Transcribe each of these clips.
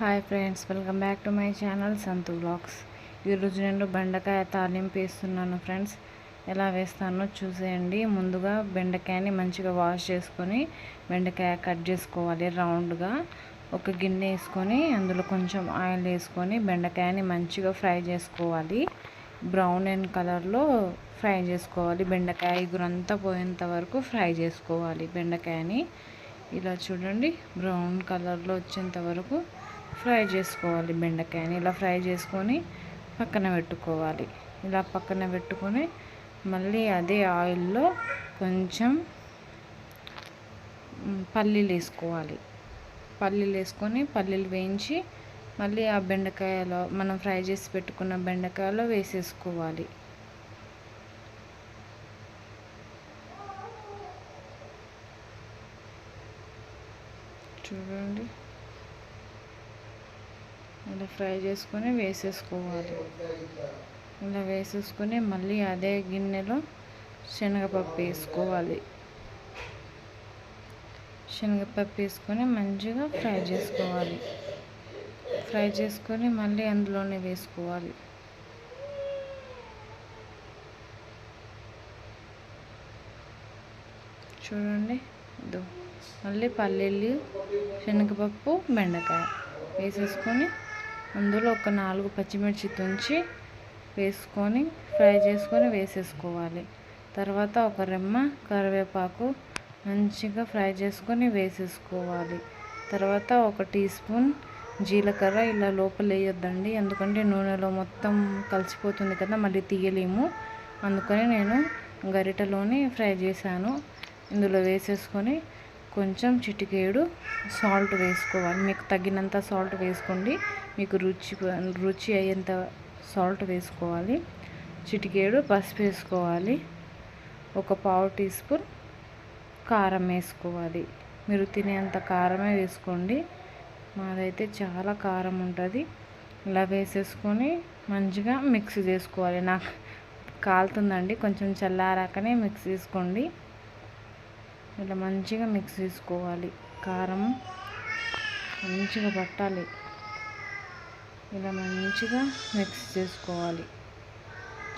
Hi friends, welcome back to my channel Santhu vlogs. ఈరోజు నేను బెండకాయ తాలింపు వేస్తున్నాను ఫ్రెండ్స్. ఎలా వేస్తానో చూసేయండి. ముందుగా బెండకాయని మంచిగా వాష్ చేసుకొని బెండకాయ కట్ చేసుకోవాలి రౌండ్గా. ఒక గిన్నె వేసుకొని అందులో కొంచెం ఆయిల్ వేసుకొని బెండకాయని మంచిగా ఫ్రై చేసుకోవాలి. బ్రౌన్ అండ్ కలర్లో ఫ్రై చేసుకోవాలి. బెండకాయ ఇగురంతా పోయేంత వరకు ఫ్రై చేసుకోవాలి. బెండకాయని ఇలా చూడండి, బ్రౌన్ కలర్లో వచ్చేంత వరకు ఫ్రై చేసుకోవాలి. బెండకాయని ఇలా ఫ్రై చేసుకొని పక్కన పెట్టుకోవాలి. ఇలా పక్కన పెట్టుకొని మళ్ళీ అదే ఆయిల్లో కొంచెం పల్లీలు వేసుకోవాలి. పల్లీలు వేసుకొని పల్లీలు వేయించి మళ్ళీ ఆ బెండకాయలో మనం ఫ్రై చేసి పెట్టుకున్న బెండకాయలో వేసేసుకోవాలి. చూడండి, ఇలా ఫ్రై చేసుకొని వేసేసుకోవాలి. ఇలా వేసేసుకొని మళ్ళీ అదే గిన్నెలో శనగపప్పు వేసుకోవాలి. శనగపప్పు వేసుకొని మంచిగా ఫ్రై చేసుకోవాలి. ఫ్రై చేసుకొని మళ్ళీ అందులోనే వేసుకోవాలి. చూడండి, మళ్ళీ పల్లీలు, శనగపప్పు, బెండకాయ వేసేసుకొని అందులో ఒక 4 పచ్చిమిర్చి తుంచి వేసుకొని ఫ్రై చేసుకొని వేసేసుకోవాలి. తర్వాత ఒక రెమ్మ కరివేపాకు మంచిగా ఫ్రై చేసుకొని వేసేసుకోవాలి. తర్వాత ఒక టీ స్పూన్ జీలకర్ర ఇలా లోపల వేయొద్దండి, ఎందుకంటే నూనెలో మొత్తం కలిసిపోతుంది కదా, మళ్ళీ తీయలేము. అందుకని నేను గరిటెలోనే ఫ్రై చేశాను. ఇందులో వేసేసుకొని కొంచెం చిటికేడు సాల్ట్ వేసుకోవాలి. మీకు తగినంత సాల్ట్ వేసుకోండి. మీకు రుచి అయ్యేంత సాల్ట్ వేసుకోవాలి. చిటికేడు పసుపు వేసుకోవాలి. ఒక 1/2 టీ స్పూన్ కారం వేసుకోవాలి. మీరు తినేంత కారమే వేసుకోండి. మాదైతే చాలా కారం ఉంటుంది. ఇలా వేసేసుకొని మంచిగా మిక్స్ చేసుకోవాలి. నాకు కాలుతుందండి, కొంచెం చల్లారాకనే మిక్స్ చేసుకోండి. ఇలా మంచిగా మిక్స్ చేసుకోవాలి. కారం మంచిగా పట్టాలి. ఇలా మంచిగా మిక్స్ చేసుకోవాలి.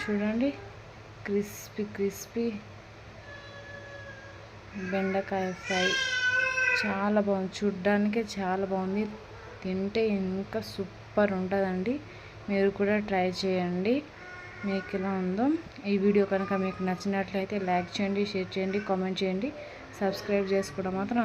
చూడండి, క్రిస్పీ బెండకాయ ఫ్రై చాలా బాగుంది. చూడ్డానికే చాలా బాగుంది. తింటే ఇంకా సూపర్ ఉంటుందండి. మీరు కూడా ట్రై చేయండి. మీకు ఎలా ఉందో. ఈ వీడియో కనుక మీకు నచ్చినట్లయితే లైక్ చేయండి, షేర్ చేయండి, కామెంట్ చేయండి. సబ్స్క్రైబ్ చేసుకోవడం మాత్రం